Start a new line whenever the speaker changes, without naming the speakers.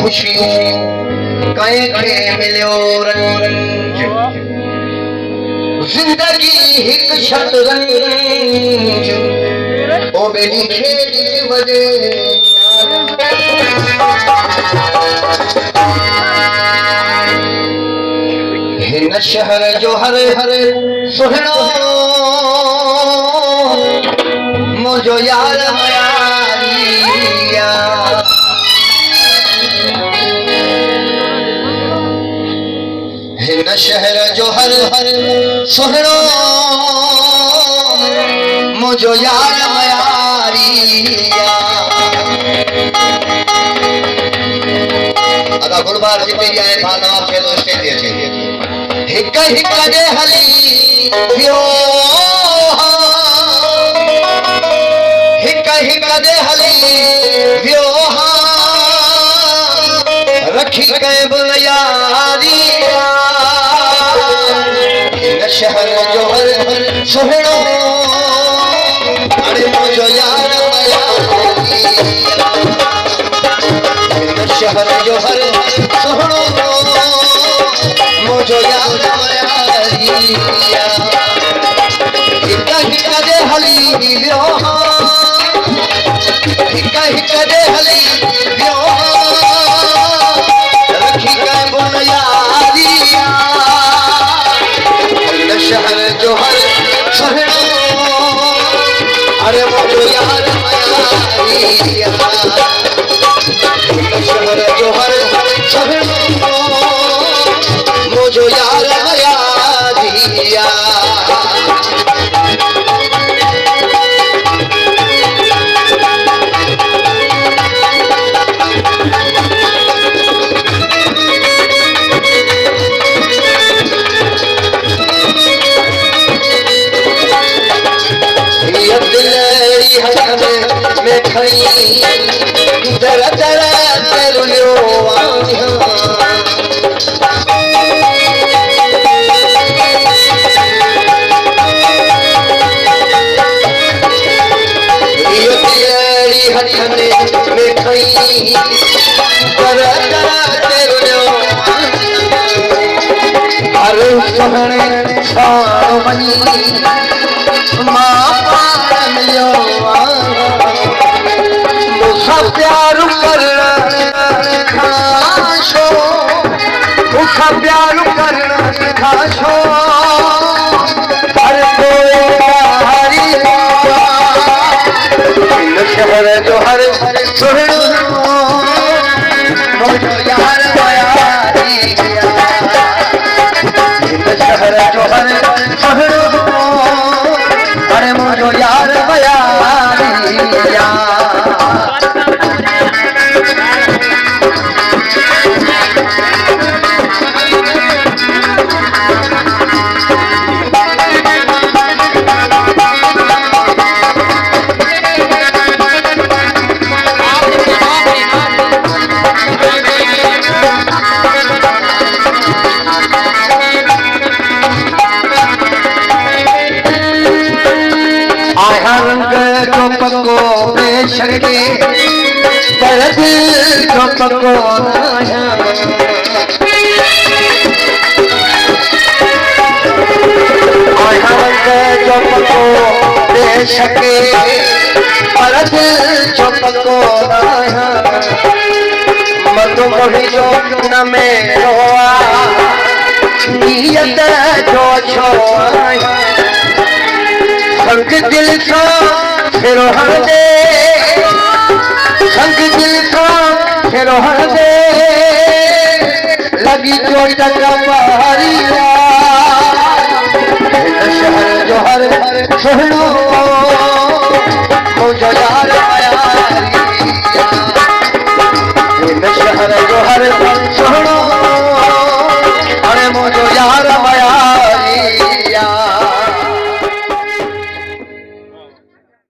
खुशियों कंहिंखे मिलियो रंज जिंदगी हिक शतरंज ओ बेली खेॾी वॼे हिन शहर जो हर हर सुहिणो मुंहिंजो यार मयारिया हिन शहर जो हर हर सुहिणो मुंहिंजो यार मयारिया अदा गुलबार जिते आए भाना खे तो स्टेज अचे हिक हिक जे हली वियो हिक हिक जे हली वियो रखी कंहिं बि यारिया हिन शहर जो हर हर सुहिणो हाणे मुंहिंजो यार मयारिया हिन शहर जो हर सुहिणो मुंहिंजो यार मयारिया हिक हिक जे हली वियो हिक हिक जे हली वियो रखी कंहिं बि यारिया हिन शहर जो हर सुहिणो अरे मुंहिंजो यार मयारिया शहर जो हर सुहिणो मुंहिंजो यार मयारिया दिलड़ी हथ में खड़ी दर दर तेरुलियो दिलड़ी हथ में खड़ी दर दर तेरुलियो हर सुहिणे साण वञी मां पाण मिलियो मूंसां प्यार करण खां छो मूंसां प्यार करण खां छो हर कोई हिन शहर जो हर सुहिणो मुंहिंजो यार मयारिया हिन शहर जो हर सुहिणो अरे मुझो यार मयारिया रंग जो पको बेशके पर दिल जो पको रंग जो पको बेशके पर दिल जो पको मत मोही जो न में रोआ नियत जो छो संग दिल का फिर हर दे संग दिल का फिर हर दे लगी चोट कबारिया शहर जो हर सुहिणो मुंहिंजो यार मयारिया हिन शहर जो हर